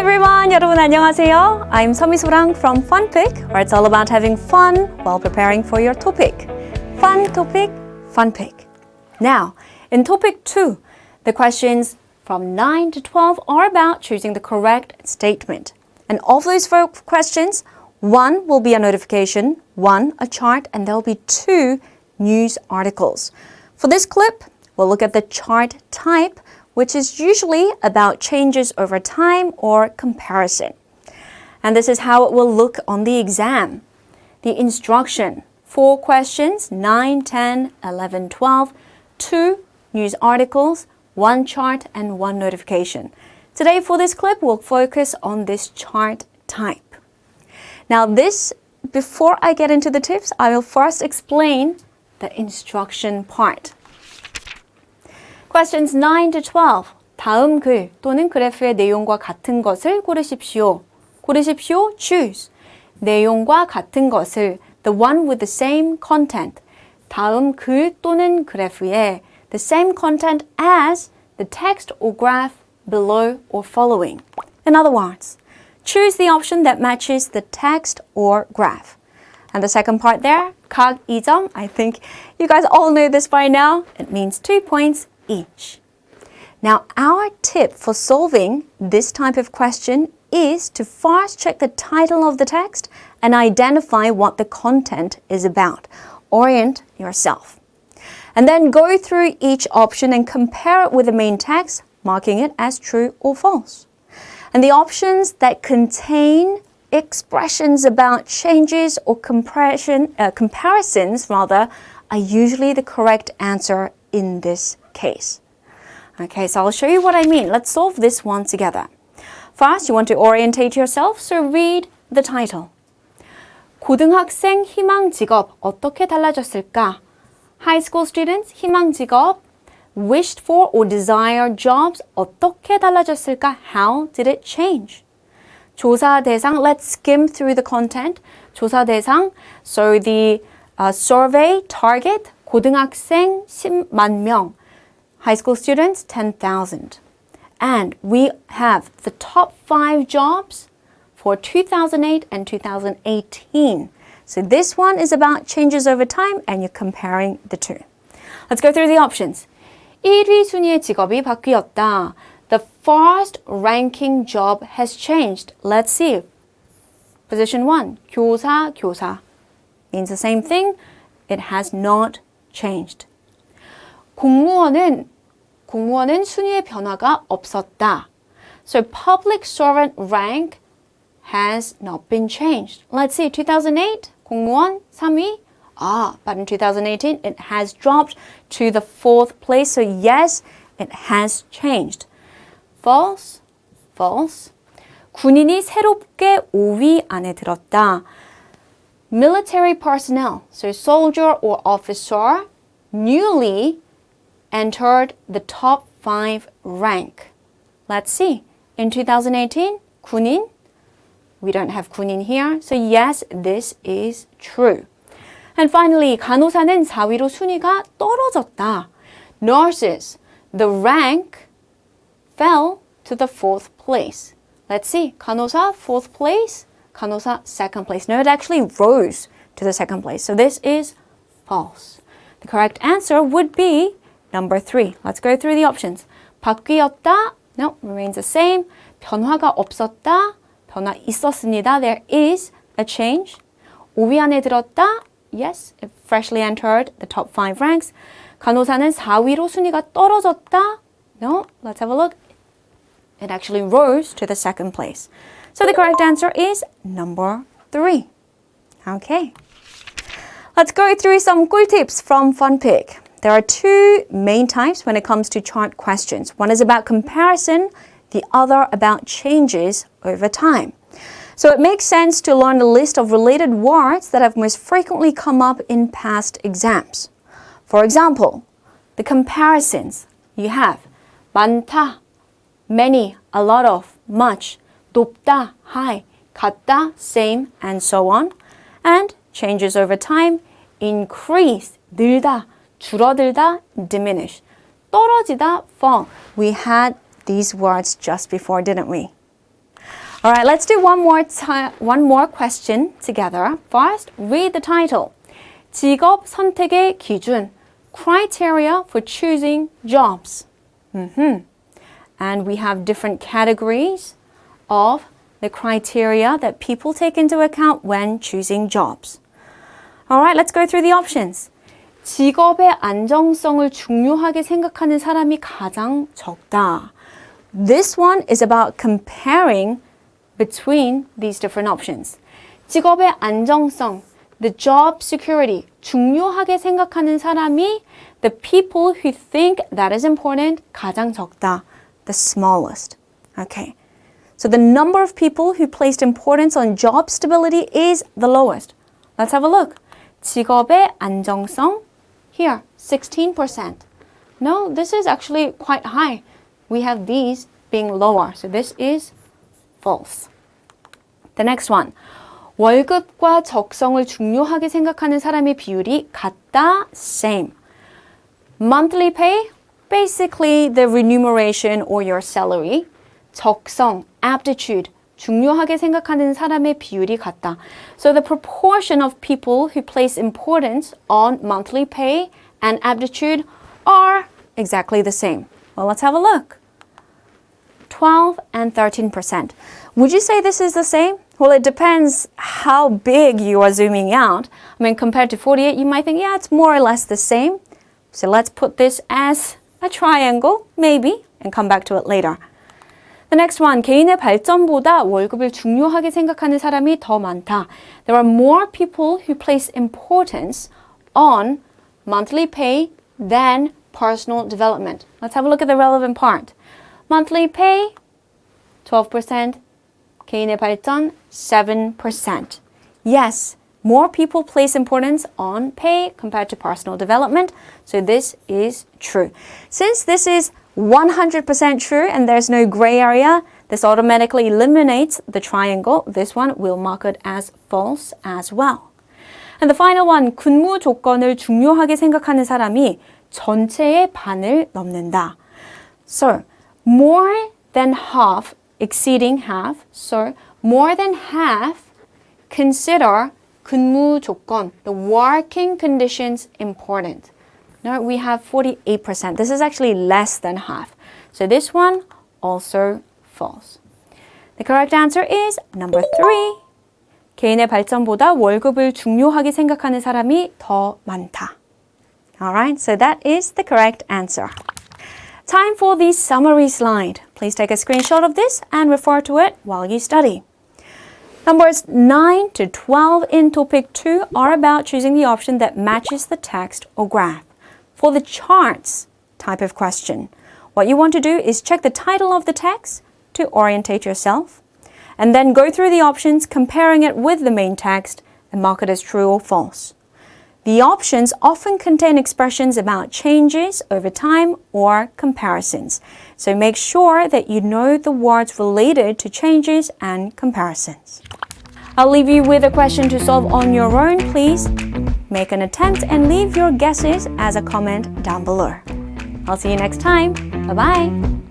everyone, 여러분 안녕하세요. I'm 서미소랑 from FunPik, where it's all about having fun while preparing for your topic. Fun topic, FunPik. Now, in topic 2, the questions from 9 to 12 are about choosing the correct statement. And of those 4 questions, 1 will be a notification, 1 a chart, and there'll be 2 news articles. For this clip, we'll look at the chart type, which is usually about changes over time or comparison. And this is how it will look on the exam. The instruction, 4 questions, 9, 10, 11, 12, 2 news articles, 1 chart, and 1 notification. Today for this clip, we'll focus on this chart type. Now before I get into the tips, I will first explain the instruction part. Questions 9 to 12. 다음 글 또는 그래프의 내용과 같은 것을 고르십시오. 고르십시오, choose. 내용과 같은 것을, the one with the same content. 다음 글 또는 그래프에 the same content as the text or graph below or following. In other words, choose the option that matches the text or graph. And the second part there, 각 2점, I think you guys all know this by now. It means 2 points each. Now, our tip for solving this type of question is to first check the title of the text and identify what the content is about. Orient yourself. And then go through each option and compare it with the main text, marking it as true or false. And the options that contain expressions about changes or comparisons are usually the correct answer in this case. Okay, so I'll show you what I mean. Let's solve this one together. First, you want to orientate yourself, so read the title. 고등학생 희망 직업 어떻게 달라졌을까? High school students 희망 직업 wished for or desired jobs 어떻게 달라졌을까? How did it change? 조사 대상, let's skim through the content. 조사 대상, so the survey target 고등학생 10만 명. High school students, 10,000. And we have the top 5 jobs for 2008 and 2018. So this one is about changes over time and you're comparing the two. Let's go through the options. 1위 순위의 직업이 바뀌었다. The first ranking job has changed. Let's see. Position 1, 교사, 교사. Means the same thing. It has not changed. 공무원은 순위의 변화가 없었다. So public servant rank has not been changed. Let's see, 2008, 공무원 3위. But in 2018, it has dropped to the 4th place. So yes, it has changed. False, false. 군인이 새롭게 5위 안에 들었다. Military personnel, so soldier or officer, newly entered the top 5 rank. Let's see. In 2018, 군인. We don't have 군인 here. So yes, this is true. And finally, 간호사는 4위로 순위가 떨어졌다. Nurses, the rank fell to the 4th place. Let's see. 간호사 4th place. 간호사 2nd place. No, it actually rose to the 2nd place. So this is false. The correct answer would be number 3. Let's go through the options. 바뀌었다. No, remains the same. 변화가 없었다. 변화 있었습니다. There is a change. 5위 안에 들었다. Yes, it freshly entered the top 5 ranks. 간호사는 4위로 순위가 떨어졌다. No, let's have a look. It actually rose to the 2nd place. So the correct answer is number 3. Okay. Let's go through some cool tips from FunPik. There are 2 main types when it comes to chart questions. One is about comparison, the other about changes over time. So it makes sense to learn a list of related words that have most frequently come up in past exams. For example, the comparisons. You have 많다, many, a lot of, much, 높다, high, 같다, same, and so on. And changes over time, increase, 늘다, 줄어들다, diminish, 떨어지다, fall. We had these words just before, didn't we? All right, let's do one more question together. First, read the title. 직업 선택의 기준, criteria for choosing jobs. And we have different categories of the criteria that people take into account when choosing jobs. All right, let's go through the options. 직업의 안정성을 중요하게 생각하는 사람이 가장 적다. This one is about comparing between these different options. 직업의 안정성, the job security, 중요하게 생각하는 사람이 the people who think that is important, 가장 적다, the smallest. Okay. So the number of people who placed importance on job stability is the lowest. Let's have a look. 직업의 안정성, here, 16%. No, this is actually quite high. We have these being lower. So this is false. The next one. 월급과 적성을 중요하게 생각하는 사람의 비율이 같다, same. Monthly pay, basically the remuneration or your salary. 적성, aptitude, 중요하게 생각하는 사람의 비율이 같다. So the proportion of people who place importance on monthly pay and aptitude are exactly the same. Well, let's have a look. 12 and 13%. Would you say this is the same? Well, it depends how big you are zooming out. I mean, compared to 48, you might think, yeah, it's more or less the same. So let's put this as a triangle, maybe, and come back to it later. The next one, 개인의 발전보다 월급을 중요하게 생각하는 사람이 더 많다. There are more people who place importance on monthly pay than personal development. Let's have a look at the relevant part. Monthly pay, 12%. 개인의 발전, 7%. Yes, more people place importance on pay compared to personal development. So this is true. Since this is 100% true and there's no gray area, this automatically eliminates the triangle. This one will mark it as false as well. And the final one, 근무 조건을 중요하게 생각하는 사람이 전체의 반을 넘는다. So, more than half, exceeding half, so more than half consider 근무 조건, the working conditions important. No, we have 48%. This is actually less than half. So this one also false. The correct answer is number 3. 개인의 발전보다 월급을 중요하게 생각하는 사람이 더 많다. Alright, so that is the correct answer. Time for the summary slide. Please take a screenshot of this and refer to it while you study. Numbers 9 to 12 in topic 2 are about choosing the option that matches the text or graph. For the charts type of question, what you want to do is check the title of the text to orientate yourself, and then go through the options comparing it with the main text and mark it as true or false. The options often contain expressions about changes over time or comparisons, so make sure that you know the words related to changes and comparisons. I'll leave you with a question to solve on your own. Please make an attempt and leave your guesses as a comment down below. I'll see you next time. Bye-bye.